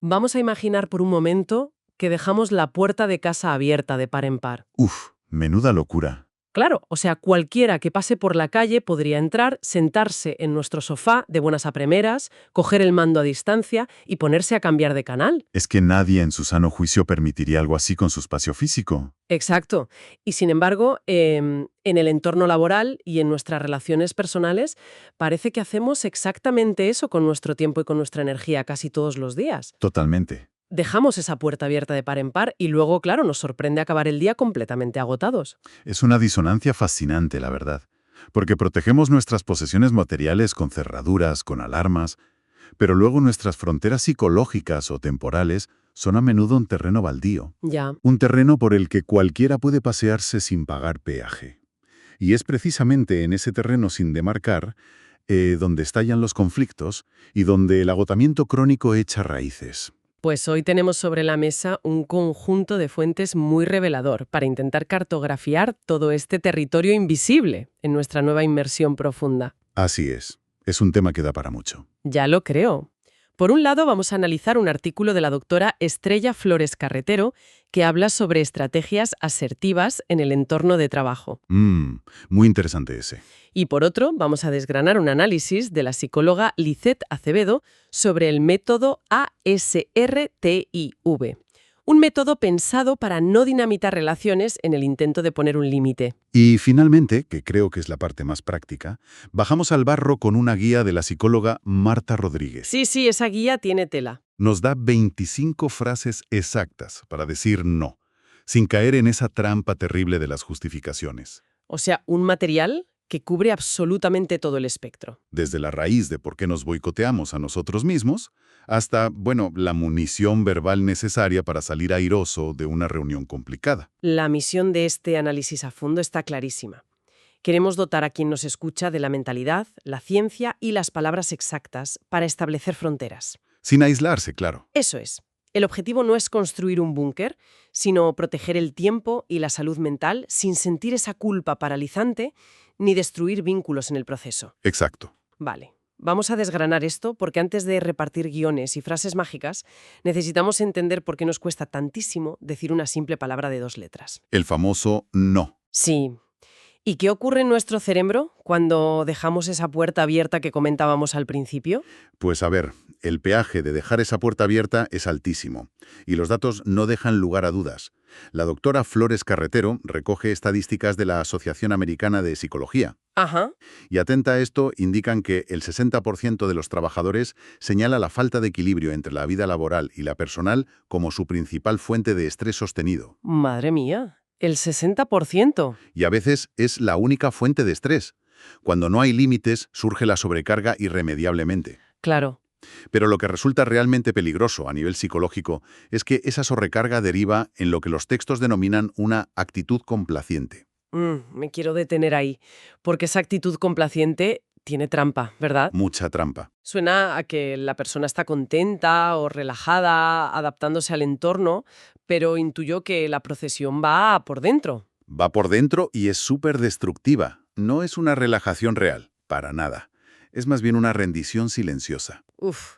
Vamos a imaginar por un momento que dejamos la puerta de casa abierta de par en par. Uf, menuda locura. Claro, o sea, cualquiera que pase por la calle podría entrar, sentarse en nuestro sofá de buenas a primeras, coger el mando a distancia y ponerse a cambiar de canal. Es que nadie en su sano juicio permitiría algo así con su espacio físico. Exacto. Y sin embargo, en el entorno laboral y en nuestras relaciones personales, parece que hacemos exactamente eso con nuestro tiempo y con nuestra energía casi todos los días. Totalmente. Dejamos esa puerta abierta de par en par y luego, claro, nos sorprende acabar el día completamente agotados. Es una disonancia fascinante, la verdad. Porque protegemos nuestras posesiones materiales con cerraduras, con alarmas, pero luego nuestras fronteras psicológicas o temporales son a menudo un terreno baldío. Ya. Un terreno por el que cualquiera puede pasearse sin pagar peaje. Y es precisamente en ese terreno sin demarcar donde estallan los conflictos y donde el agotamiento crónico echa raíces. Pues hoy tenemos sobre la mesa un conjunto de fuentes muy revelador para intentar cartografiar todo este territorio invisible en nuestra nueva inmersión profunda. Así es un tema que da para mucho. Ya lo creo. Por un lado, vamos a analizar un artículo de la doctora Estrella Flores Carretero que habla sobre estrategias asertivas en el entorno de trabajo. Muy interesante ese. Y por otro, vamos a desgranar un análisis de la psicóloga Lisette Acevedo sobre el método ASRTIV. Un método pensado para no dinamitar relaciones en el intento de poner un límite. Y finalmente, que creo que es la parte más práctica, bajamos al barro con una guía de la psicóloga Marta Rodríguez. Sí, esa guía tiene tela. Nos da 25 frases exactas para decir no, sin caer en esa trampa terrible de las justificaciones. O sea, un material que cubre absolutamente todo el espectro. Desde la raíz de por qué nos boicoteamos a nosotros mismos, hasta, la munición verbal necesaria para salir airoso de una reunión complicada. La misión de este análisis a fondo está clarísima. Queremos dotar a quien nos escucha de la mentalidad, la ciencia y las palabras exactas para establecer fronteras. Sin aislarse, claro. Eso es. El objetivo no es construir un búnker, sino proteger el tiempo y la salud mental sin sentir esa culpa paralizante ni destruir vínculos en el proceso. Exacto. Vale. Vamos a desgranar esto porque antes de repartir guiones y frases mágicas, necesitamos entender por qué nos cuesta tantísimo decir una simple palabra de 2 letras. El famoso no. Sí. ¿Y qué ocurre en nuestro cerebro cuando dejamos esa puerta abierta que comentábamos al principio? Pues a ver, el peaje de dejar esa puerta abierta es altísimo, y los datos no dejan lugar a dudas. La doctora Flores Carretero recoge estadísticas de la Asociación Americana de Psicología. Ajá. Y atenta a esto, indican que el 60% de los trabajadores señala la falta de equilibrio entre la vida laboral y la personal como su principal fuente de estrés sostenido. Madre mía. El 60%. Y a veces es la única fuente de estrés. Cuando no hay límites, surge la sobrecarga irremediablemente. Claro. Pero lo que resulta realmente peligroso a nivel psicológico es que esa sobrecarga deriva en lo que los textos denominan una actitud complaciente. Me quiero detener ahí, porque esa actitud complaciente tiene trampa, ¿verdad? Mucha trampa. Suena a que la persona está contenta o relajada, adaptándose al entorno, pero intuyo que la procesión va por dentro. Va por dentro y es súper destructiva. No es una relajación real, para nada. Es más bien una rendición silenciosa. Uf,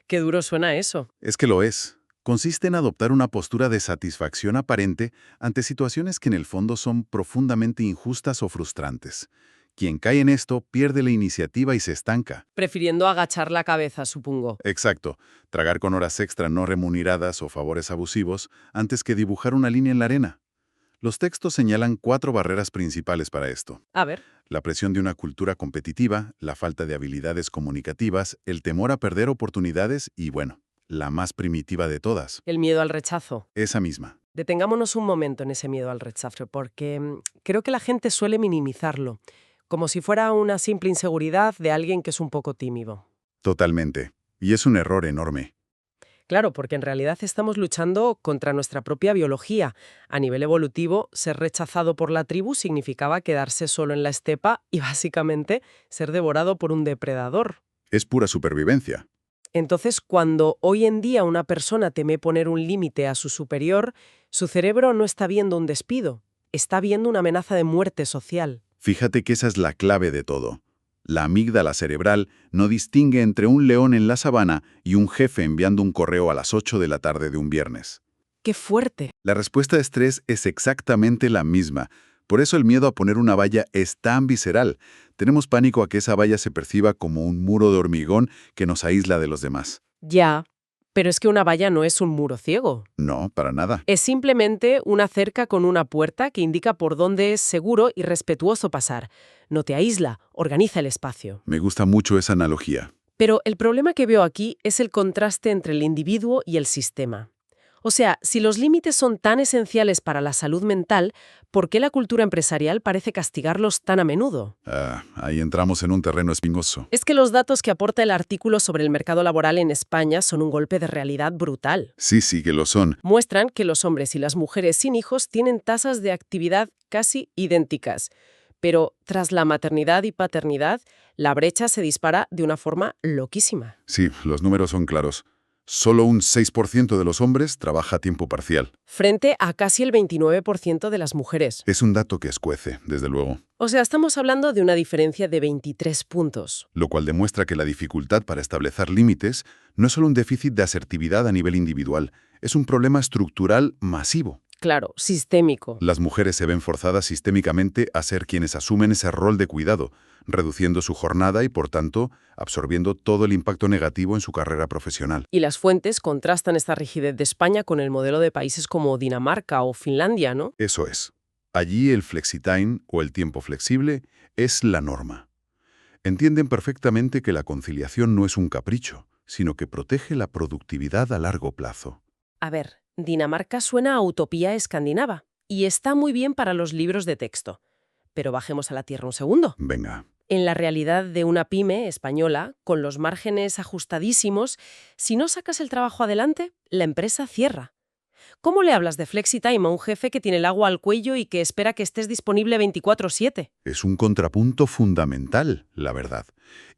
qué duro suena eso. Es que lo es. Consiste en adoptar una postura de satisfacción aparente ante situaciones que en el fondo son profundamente injustas o frustrantes. Quien cae en esto pierde la iniciativa y se estanca. Prefiriendo agachar la cabeza, supongo. Exacto. Tragar con horas extra no remuneradas o favores abusivos antes que dibujar una línea en la arena. Los textos señalan 4 barreras principales para esto. A ver. La presión de una cultura competitiva, la falta de habilidades comunicativas, el temor a perder oportunidades y, la más primitiva de todas. El miedo al rechazo. Esa misma. Detengámonos un momento en ese miedo al rechazo, porque creo que la gente suele minimizarlo, como si fuera una simple inseguridad de alguien que es un poco tímido. Totalmente. Y es un error enorme. Claro, porque en realidad estamos luchando contra nuestra propia biología. A nivel evolutivo, ser rechazado por la tribu significaba quedarse solo en la estepa y básicamente ser devorado por un depredador. Es pura supervivencia. Entonces, cuando hoy en día una persona teme poner un límite a su superior, su cerebro no está viendo un despido, está viendo una amenaza de muerte social. Fíjate que esa es la clave de todo. La amígdala cerebral no distingue entre un león en la sabana y un jefe enviando un correo a las 8 de la tarde de un viernes. ¡Qué fuerte! La respuesta de estrés es exactamente la misma. Por eso el miedo a poner una valla es tan visceral. Tenemos pánico a que esa valla se perciba como un muro de hormigón que nos aísla de los demás. Ya, pero es que una valla no es un muro ciego. No, para nada. Es simplemente una cerca con una puerta que indica por dónde es seguro y respetuoso pasar. No te aísla, organiza el espacio. Me gusta mucho esa analogía. Pero el problema que veo aquí es el contraste entre el individuo y el sistema. O sea, si los límites son tan esenciales para la salud mental, ¿por qué la cultura empresarial parece castigarlos tan a menudo? Ahí entramos en un terreno espinoso. Es que los datos que aporta el artículo sobre el mercado laboral en España son un golpe de realidad brutal. Sí que lo son. Muestran que los hombres y las mujeres sin hijos tienen tasas de actividad casi idénticas. Pero tras la maternidad y paternidad, la brecha se dispara de una forma loquísima. Sí, los números son claros. Solo un 6% de los hombres trabaja a tiempo parcial. Frente a casi el 29% de las mujeres. Es un dato que escuece, desde luego. O sea, estamos hablando de una diferencia de 23 puntos. Lo cual demuestra que la dificultad para establecer límites no es solo un déficit de asertividad a nivel individual, es un problema estructural masivo. Claro, sistémico. Las mujeres se ven forzadas sistémicamente a ser quienes asumen ese rol de cuidado, reduciendo su jornada y, por tanto, absorbiendo todo el impacto negativo en su carrera profesional. Y las fuentes contrastan esta rigidez de España con el modelo de países como Dinamarca o Finlandia, ¿no? Eso es. Allí el flexitime, o el tiempo flexible, es la norma. Entienden perfectamente que la conciliación no es un capricho, sino que protege la productividad a largo plazo. A ver, Dinamarca suena a utopía escandinava y está muy bien para los libros de texto. Pero bajemos a la tierra un segundo. Venga. En la realidad de una pyme española, con los márgenes ajustadísimos, si no sacas el trabajo adelante, la empresa cierra. ¿Cómo le hablas de flexitime a un jefe que tiene el agua al cuello y que espera que estés disponible 24/7? Es un contrapunto fundamental, la verdad.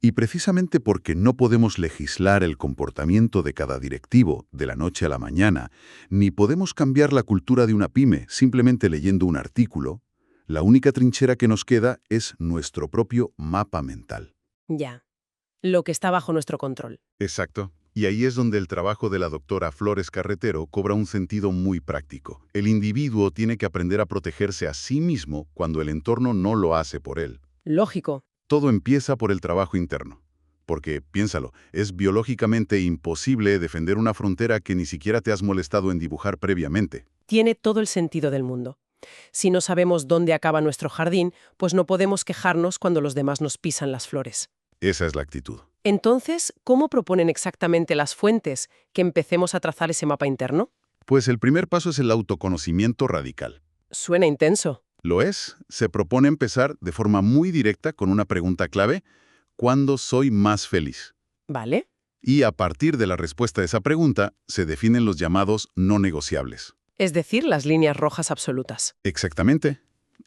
Y precisamente porque no podemos legislar el comportamiento de cada directivo de la noche a la mañana, ni podemos cambiar la cultura de una pyme simplemente leyendo un artículo, la única trinchera que nos queda es nuestro propio mapa mental. Ya, lo que está bajo nuestro control. Exacto. Y ahí es donde el trabajo de la doctora Flores Carretero cobra un sentido muy práctico. El individuo tiene que aprender a protegerse a sí mismo cuando el entorno no lo hace por él. Lógico. Todo empieza por el trabajo interno. Porque, piénsalo, es biológicamente imposible defender una frontera que ni siquiera te has molestado en dibujar previamente. Tiene todo el sentido del mundo. Si no sabemos dónde acaba nuestro jardín, pues no podemos quejarnos cuando los demás nos pisan las flores. Esa es la actitud. Entonces, ¿cómo proponen exactamente las fuentes que empecemos a trazar ese mapa interno? Pues el primer paso es el autoconocimiento radical. Suena intenso. Lo es. Se propone empezar de forma muy directa con una pregunta clave: ¿cuándo soy más feliz? ¿Vale? Y a partir de la respuesta a esa pregunta, se definen los llamados no negociables. Es decir, las líneas rojas absolutas. Exactamente.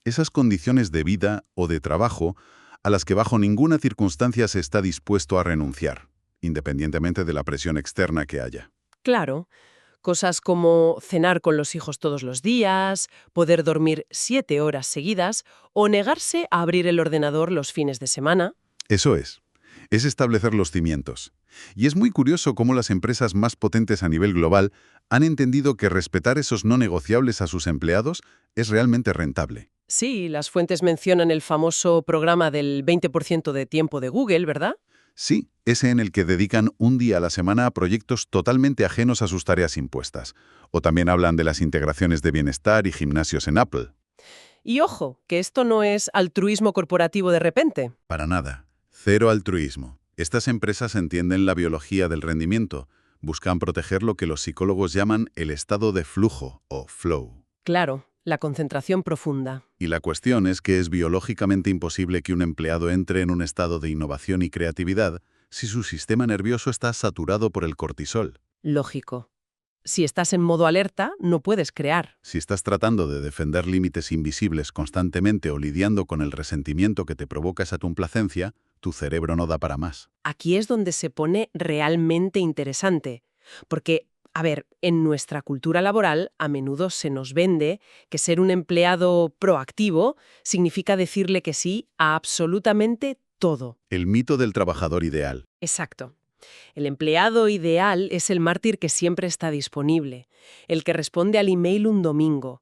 Esas condiciones de vida o de trabajo a las que bajo ninguna circunstancia se está dispuesto a renunciar, independientemente de la presión externa que haya. Claro, cosas como cenar con los hijos todos los días, poder dormir 7 horas seguidas o negarse a abrir el ordenador los fines de semana. Eso es establecer los cimientos. Y es muy curioso cómo las empresas más potentes a nivel global han entendido que respetar esos no negociables a sus empleados es realmente rentable. Sí, las fuentes mencionan el famoso programa del 20% de tiempo de Google, ¿verdad? Sí, ese en el que dedican un día a la semana a proyectos totalmente ajenos a sus tareas impuestas. O también hablan de las integraciones de bienestar y gimnasios en Apple. Y ojo, que esto no es altruismo corporativo de repente. Para nada. Cero altruismo. Estas empresas entienden la biología del rendimiento. Buscan proteger lo que los psicólogos llaman el estado de flujo o flow. Claro, la concentración profunda. Y la cuestión es que es biológicamente imposible que un empleado entre en un estado de innovación y creatividad si su sistema nervioso está saturado por el cortisol. Lógico. Si estás en modo alerta, no puedes crear. Si estás tratando de defender límites invisibles constantemente o lidiando con el resentimiento que te provoca esa complacencia, tu cerebro no da para más. Aquí es donde se pone realmente interesante. Porque, a ver, en nuestra cultura laboral a menudo se nos vende que ser un empleado proactivo significa decirle que sí a absolutamente todo. El mito del trabajador ideal. Exacto. El empleado ideal es el mártir que siempre está disponible, el que responde al email un domingo.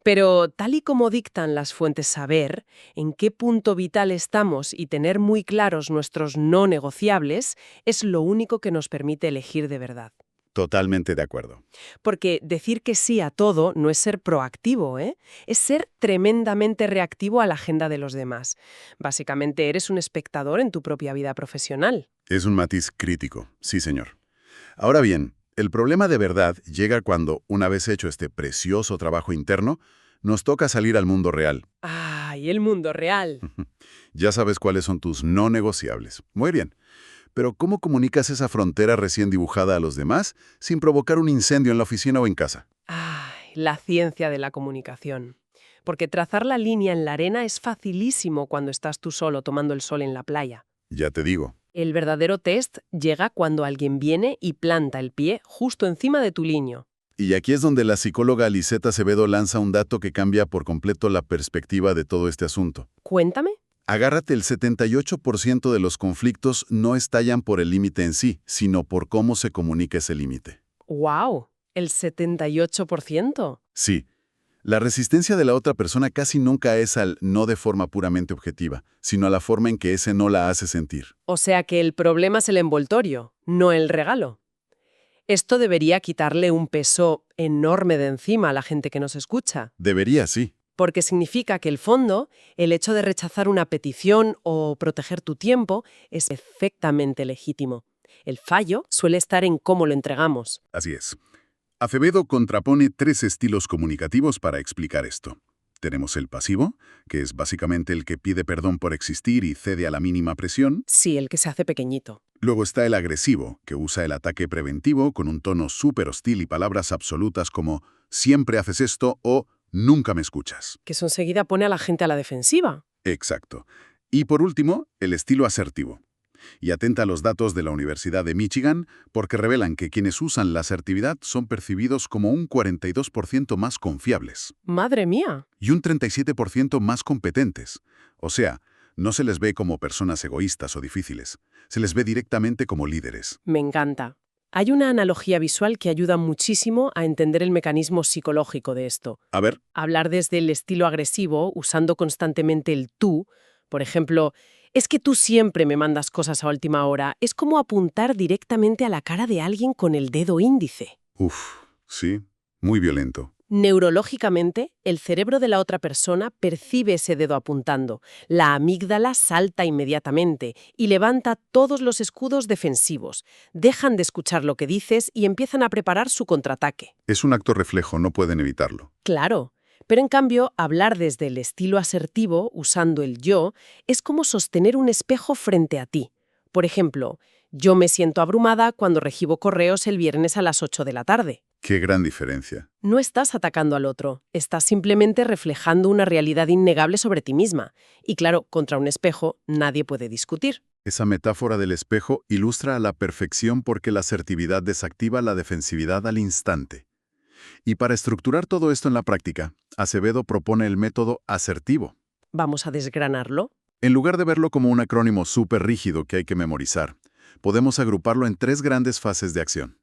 Pero, tal y como dictan las fuentes saber, en qué punto vital estamos y tener muy claros nuestros no negociables es lo único que nos permite elegir de verdad. Totalmente de acuerdo. Porque decir que sí a todo no es ser proactivo, ¿eh? Es ser tremendamente reactivo a la agenda de los demás. Básicamente eres un espectador en tu propia vida profesional. Es un matiz crítico, sí señor. Ahora bien, el problema de verdad llega cuando, una vez hecho este precioso trabajo interno, nos toca salir al mundo real. ¡Ay, el mundo real! Ya sabes cuáles son tus no negociables. Muy bien. Pero ¿cómo comunicas esa frontera recién dibujada a los demás sin provocar un incendio en la oficina o en casa? ¡Ay, la ciencia de la comunicación! Porque trazar la línea en la arena es facilísimo cuando estás tú solo tomando el sol en la playa. Ya te digo. El verdadero test llega cuando alguien viene y planta el pie justo encima de tu línea. Y aquí es donde la psicóloga Liseta Acevedo lanza un dato que cambia por completo la perspectiva de todo este asunto. Cuéntame. Agárrate, el 78% de los conflictos no estallan por el límite en sí, sino por cómo se comunica ese límite. ¡Wow! ¿El 78%? Sí, la resistencia de la otra persona casi nunca es al no de forma puramente objetiva, sino a la forma en que ese no la hace sentir. O sea que el problema es el envoltorio, no el regalo. Esto debería quitarle un peso enorme de encima a la gente que nos escucha. Debería, sí. Porque significa que el fondo, el hecho de rechazar una petición o proteger tu tiempo, es perfectamente legítimo. El fallo suele estar en cómo lo entregamos. Así es. Acevedo contrapone 3 estilos comunicativos para explicar esto. Tenemos el pasivo, que es básicamente el que pide perdón por existir y cede a la mínima presión. Sí, el que se hace pequeñito. Luego está el agresivo, que usa el ataque preventivo con un tono súper hostil y palabras absolutas como «siempre haces esto» o «nunca me escuchas». Que eso enseguida pone a la gente a la defensiva. Exacto. Y por último, el estilo asertivo. Y atenta a los datos de la Universidad de Michigan porque revelan que quienes usan la asertividad son percibidos como un 42% más confiables ¡Madre mía! y un 37% más competentes. O sea, no se les ve como personas egoístas o difíciles, se les ve directamente como líderes. Me encanta. Hay una analogía visual que ayuda muchísimo a entender el mecanismo psicológico de esto. A ver, Hablar desde el estilo agresivo, usando constantemente el tú. Por ejemplo, es que tú siempre me mandas cosas a última hora. Es como apuntar directamente a la cara de alguien con el dedo índice. sí, muy violento. Neurológicamente, el cerebro de la otra persona percibe ese dedo apuntando. La amígdala salta inmediatamente y levanta todos los escudos defensivos. Dejan de escuchar lo que dices y empiezan a preparar su contraataque. Es un acto reflejo, no pueden evitarlo. Claro, pero en cambio, hablar desde el estilo asertivo, usando el yo, es como sostener un espejo frente a ti. Por ejemplo, yo me siento abrumada cuando recibo correos el viernes a las 8 de la tarde. Qué gran diferencia. No estás atacando al otro, estás simplemente reflejando una realidad innegable sobre ti misma. Y claro, contra un espejo nadie puede discutir. Esa metáfora del espejo ilustra a la perfección porque la asertividad desactiva la defensividad al instante. Y para estructurar todo esto en la práctica, Acevedo propone el método asertivo. Vamos a desgranarlo. En lugar de verlo como un acrónimo súper rígido que hay que memorizar, podemos agruparlo en 3 grandes fases de acción.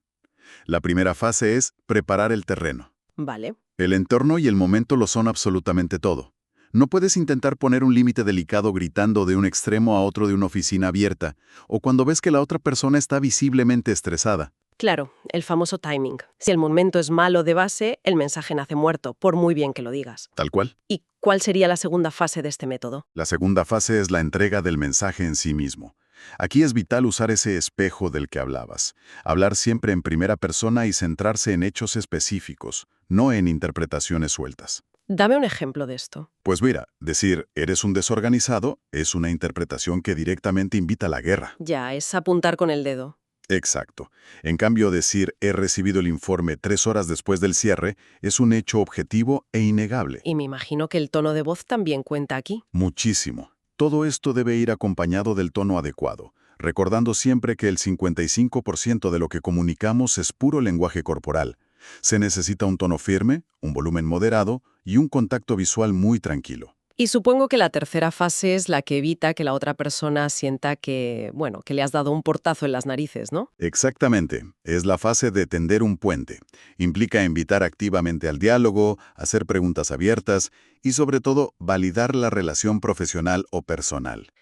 La primera fase es preparar el terreno. Vale. El entorno y el momento lo son absolutamente todo. No puedes intentar poner un límite delicado gritando de un extremo a otro de una oficina abierta, o cuando ves que la otra persona está visiblemente estresada. Claro, el famoso timing. Si el momento es malo de base, el mensaje nace muerto, por muy bien que lo digas. Tal cual. ¿Y cuál sería la segunda fase de este método? La segunda fase es la entrega del mensaje en sí mismo. Aquí es vital usar ese espejo del que hablabas. Hablar siempre en primera persona y centrarse en hechos específicos, no en interpretaciones sueltas. Dame un ejemplo de esto. Pues mira, decir «eres un desorganizado» es una interpretación que directamente invita a la guerra. Ya, es apuntar con el dedo. Exacto. En cambio, decir «he recibido el informe 3 horas después del cierre» es un hecho objetivo e innegable. Y me imagino que el tono de voz también cuenta aquí. Muchísimo. Todo esto debe ir acompañado del tono adecuado, recordando siempre que el 55% de lo que comunicamos es puro lenguaje corporal. Se necesita un tono firme, un volumen moderado y un contacto visual muy tranquilo. Y supongo que la tercera fase es la que evita que la otra persona sienta que, bueno, que le has dado un portazo en las narices, ¿no? Exactamente. Es la fase de tender un puente. Implica invitar activamente al diálogo, hacer preguntas abiertas y, sobre todo, validar la relación profesional o personal.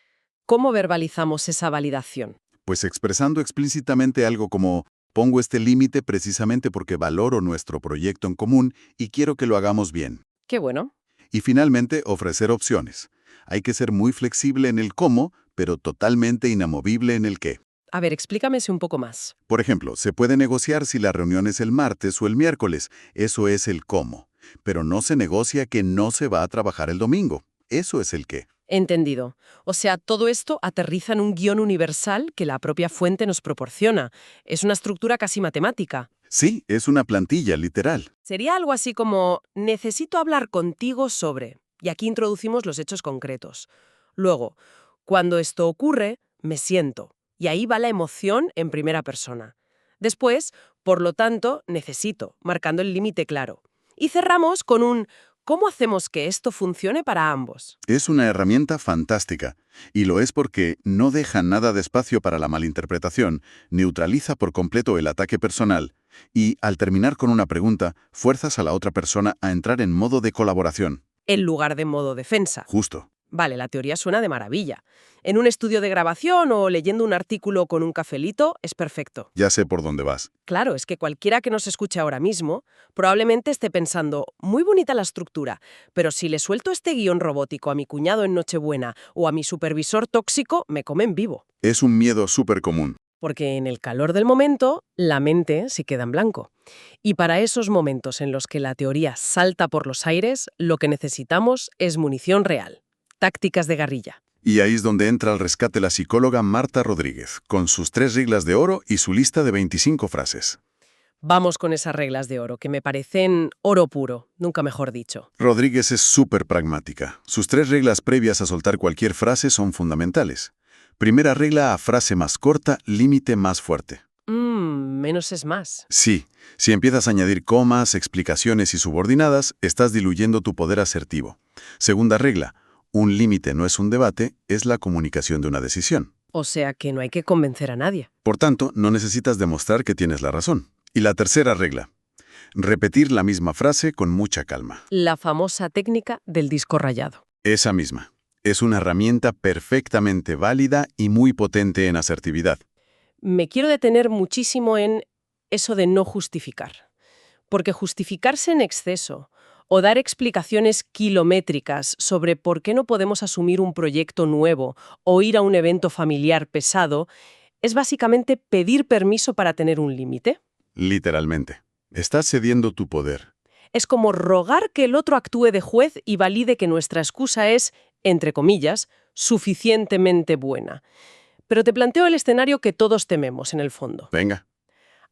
¿Cómo verbalizamos esa validación? Pues expresando explícitamente algo como pongo este límite precisamente porque valoro nuestro proyecto en común y quiero que lo hagamos bien. Qué bueno. Y finalmente, ofrecer opciones. Hay que ser muy flexible en el cómo, pero totalmente inamovible en el qué. A ver, explícame un poco más. Por ejemplo, se puede negociar si la reunión es el martes o el miércoles. Eso es el cómo. Pero no se negocia que no se va a trabajar el domingo. Eso es el qué. Entendido. O sea, todo esto aterriza en un guión universal que la propia fuente nos proporciona. Es una estructura casi matemática. Sí, es una plantilla, literal. Sería algo así como, necesito hablar contigo sobre, y aquí introducimos los hechos concretos. Luego, cuando esto ocurre, me siento, y ahí va la emoción en primera persona. Después, por lo tanto, necesito, marcando el límite claro. Y cerramos con un, ¿cómo hacemos que esto funcione para ambos? Es una herramienta fantástica, y lo es porque no deja nada de espacio para la malinterpretación, neutraliza por completo el ataque personal, y, al terminar con una pregunta, fuerzas a la otra persona a entrar en modo de colaboración. En lugar de modo defensa. Justo. Vale, la teoría suena de maravilla. En un estudio de grabación o leyendo un artículo con un cafelito es perfecto. Ya sé por dónde vas. Claro, es que cualquiera que nos escuche ahora mismo probablemente esté pensando, muy bonita la estructura, pero si le suelto este guión robótico a mi cuñado en Nochebuena o a mi supervisor tóxico, me comen vivo. Es un miedo súper común. Porque en el calor del momento, la mente se queda en blanco. Y para esos momentos en los que la teoría salta por los aires, lo que necesitamos es munición real. Tácticas de guerrilla. Y ahí es donde entra al rescate la psicóloga Marta Rodríguez, con sus 3 reglas de oro y su lista de 25 frases. Vamos con esas reglas de oro, que me parecen oro puro, nunca mejor dicho. Rodríguez es súper pragmática. Sus 3 reglas previas a soltar cualquier frase son fundamentales. Primera regla: a frase más corta, límite más fuerte. Menos es más. Sí, si empiezas a añadir comas, explicaciones y subordinadas, estás diluyendo tu poder asertivo. Segunda regla: un límite no es un debate, es la comunicación de una decisión. O sea que no hay que convencer a nadie. Por tanto, no necesitas demostrar que tienes la razón. Y la tercera regla: repetir la misma frase con mucha calma. La famosa técnica del disco rayado. Esa misma. Es una herramienta perfectamente válida y muy potente en asertividad. Me quiero detener muchísimo en eso de no justificar. Porque justificarse en exceso o dar explicaciones kilométricas sobre por qué no podemos asumir un proyecto nuevo o ir a un evento familiar pesado es básicamente pedir permiso para tener un límite. Literalmente. Estás cediendo tu poder. Es como rogar que el otro actúe de juez y valide que nuestra excusa es, entre comillas, suficientemente buena. Pero te planteo el escenario que todos tememos en el fondo. Venga.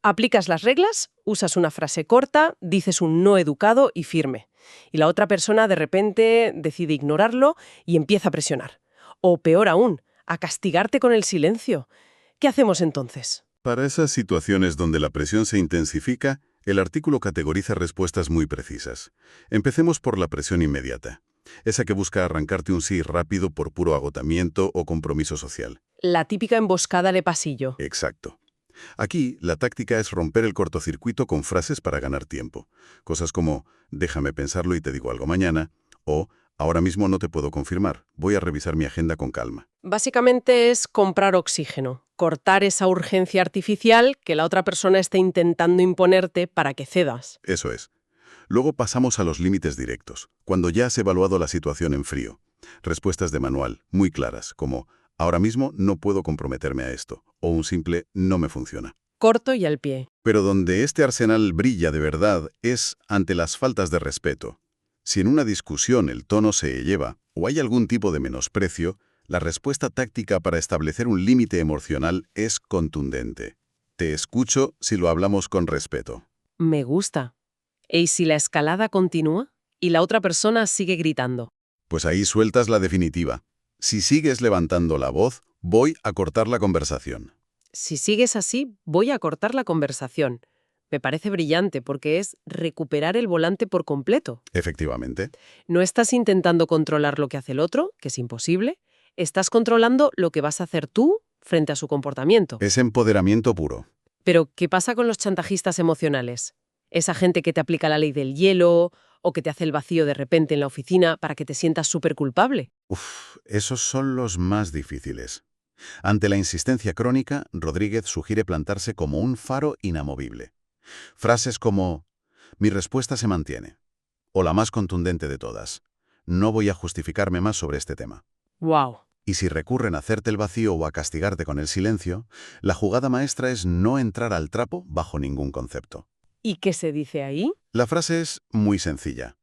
Aplicas las reglas, usas una frase corta, dices un no educado y firme. Y la otra persona de repente decide ignorarlo y empieza a presionar. O peor aún, a castigarte con el silencio. ¿Qué hacemos entonces? Para esas situaciones donde la presión se intensifica, el artículo categoriza respuestas muy precisas. Empecemos por la presión inmediata. Esa que busca arrancarte un sí rápido por puro agotamiento o compromiso social. La típica emboscada de pasillo. Exacto. Aquí, la táctica es romper el cortocircuito con frases para ganar tiempo. Cosas como, déjame pensarlo y te digo algo mañana, o, ahora mismo no te puedo confirmar, voy a revisar mi agenda con calma. Básicamente es comprar oxígeno, cortar esa urgencia artificial que la otra persona está intentando imponerte para que cedas. Eso es. Luego pasamos a los límites directos, cuando ya has evaluado la situación en frío. Respuestas de manual, muy claras, como, ahora mismo no puedo comprometerme a esto, o un simple no me funciona. Corto y al pie. Pero donde este arsenal brilla de verdad es ante las faltas de respeto. Si en una discusión el tono se eleva o hay algún tipo de menosprecio, la respuesta táctica para establecer un límite emocional es contundente. Te escucho si lo hablamos con respeto. Me gusta. ¿Y si la escalada continúa y la otra persona sigue gritando? Pues ahí sueltas la definitiva. Si sigues levantando la voz, voy a cortar la conversación. Si sigues así, voy a cortar la conversación. Me parece brillante porque es recuperar el volante por completo. Efectivamente. No estás intentando controlar lo que hace el otro, que es imposible. Estás controlando lo que vas a hacer tú frente a su comportamiento. Es empoderamiento puro. Pero, ¿qué pasa con los chantajistas emocionales? Esa gente que te aplica la ley del hielo o que te hace el vacío de repente en la oficina para que te sientas súper culpable. Esos son los más difíciles. Ante la insistencia crónica, Rodríguez sugiere plantarse como un faro inamovible. Frases como, mi respuesta se mantiene, o la más contundente de todas, no voy a justificarme más sobre este tema. ¡Wow! Y si recurren a hacerte el vacío o a castigarte con el silencio, la jugada maestra es no entrar al trapo bajo ningún concepto. ¿Y qué se dice ahí? La frase es muy sencilla.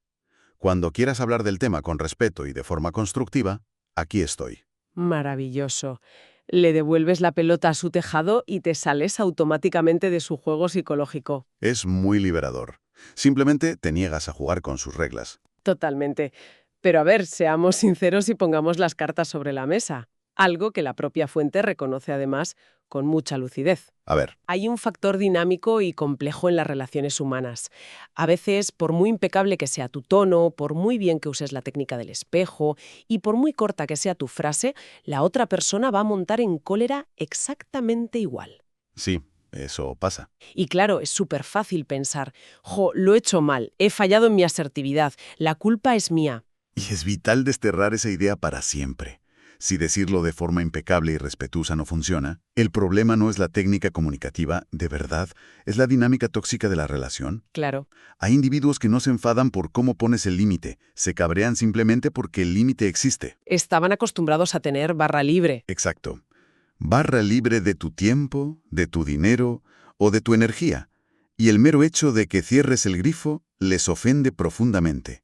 Cuando quieras hablar del tema con respeto y de forma constructiva, aquí estoy. Maravilloso. Le devuelves la pelota a su tejado y te sales automáticamente de su juego psicológico. Es muy liberador. Simplemente te niegas a jugar con sus reglas. Totalmente. Pero a ver, seamos sinceros y pongamos las cartas sobre la mesa. Algo que la propia fuente reconoce además con mucha lucidez. A ver, Hay un factor dinámico y complejo en las relaciones humanas. A veces, por muy impecable que sea tu tono, por muy bien que uses la técnica del espejo y por muy corta que sea tu frase, la otra persona va a montar en cólera exactamente igual. sí, eso pasa. Y claro, es súper fácil pensar, lo he hecho mal, he fallado en mi asertividad, la culpa es mía. Y es vital desterrar esa idea para siempre. Si decirlo de forma impecable y respetuosa no funciona, el problema no es la técnica comunicativa, de verdad, es la dinámica tóxica de la relación. Claro. Hay individuos que no se enfadan por cómo pones el límite, se cabrean simplemente porque el límite existe. Estaban acostumbrados a tener barra libre. Exacto. Barra libre de tu tiempo, de tu dinero o de tu energía. Y el mero hecho de que cierres el grifo les ofende profundamente.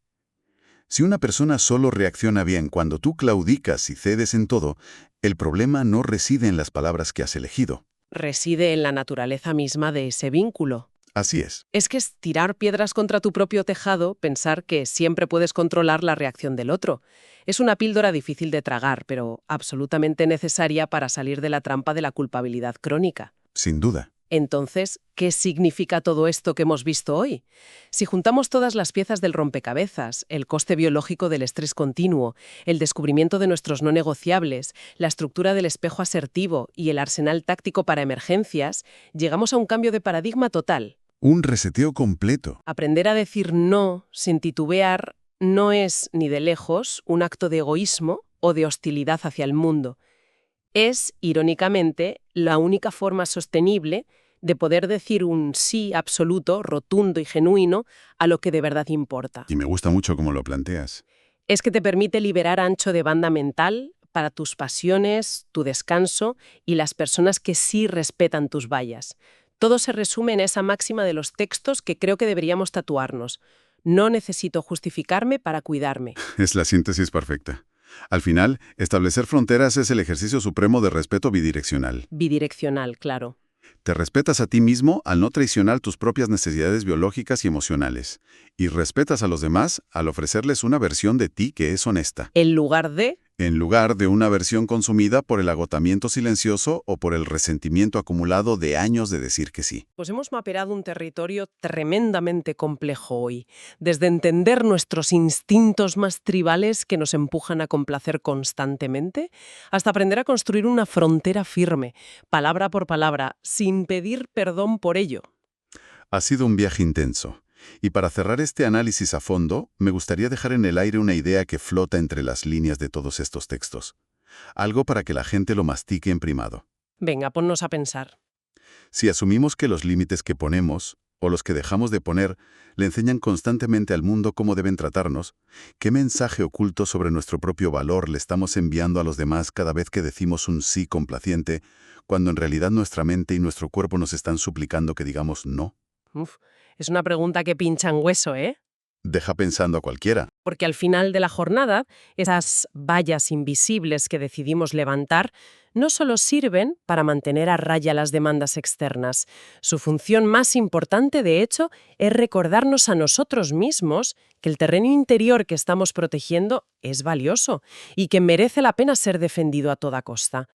Si una persona solo reacciona bien cuando tú claudicas y cedes en todo, el problema no reside en las palabras que has elegido. Reside en la naturaleza misma de ese vínculo. Así es. Es que es tirar piedras contra tu propio tejado pensar que siempre puedes controlar la reacción del otro. Es una píldora difícil de tragar, pero absolutamente necesaria para salir de la trampa de la culpabilidad crónica. Sin duda. Entonces, ¿qué significa todo esto que hemos visto hoy? Si juntamos todas las piezas del rompecabezas, el coste biológico del estrés continuo, el descubrimiento de nuestros no negociables, la estructura del espejo asertivo y el arsenal táctico para emergencias, llegamos a un cambio de paradigma total. Un reseteo completo. Aprender a decir no sin titubear no es, ni de lejos, un acto de egoísmo o de hostilidad hacia el mundo. Es, irónicamente, la única forma sostenible de poder decir un sí absoluto, rotundo y genuino a lo que de verdad importa. Y me gusta mucho cómo lo planteas. Es que te permite liberar ancho de banda mental para tus pasiones, tu descanso y las personas que sí respetan tus vallas. Todo se resume en esa máxima de los textos que creo que deberíamos tatuarnos. No necesito justificarme para cuidarme. Es la síntesis perfecta. Al final, establecer fronteras es el ejercicio supremo de respeto bidireccional. Bidireccional, claro. Te respetas a ti mismo al no traicionar tus propias necesidades biológicas y emocionales. Y respetas a los demás al ofrecerles una versión de ti que es honesta. En lugar de... En lugar de una versión consumida por el agotamiento silencioso o por el resentimiento acumulado de años de decir que sí. Pues hemos mapeado un territorio tremendamente complejo hoy, desde entender nuestros instintos más tribales que nos empujan a complacer constantemente, hasta aprender a construir una frontera firme, palabra por palabra, sin pedir perdón por ello. Ha sido un viaje intenso. Y para cerrar este análisis a fondo, me gustaría dejar en el aire una idea que flota entre las líneas de todos estos textos. Algo para que la gente lo mastique en primado. Venga, ponnos a pensar. Si asumimos que los límites que ponemos, o los que dejamos de poner, le enseñan constantemente al mundo cómo deben tratarnos, ¿qué mensaje oculto sobre nuestro propio valor le estamos enviando a los demás cada vez que decimos un sí complaciente, cuando en realidad nuestra mente y nuestro cuerpo nos están suplicando que digamos no? Es una pregunta que pincha en hueso, ¿eh? Deja pensando a cualquiera. Porque al final de la jornada, esas vallas invisibles que decidimos levantar no solo sirven para mantener a raya las demandas externas. Su función más importante, de hecho, es recordarnos a nosotros mismos que el terreno interior que estamos protegiendo es valioso y que merece la pena ser defendido a toda costa.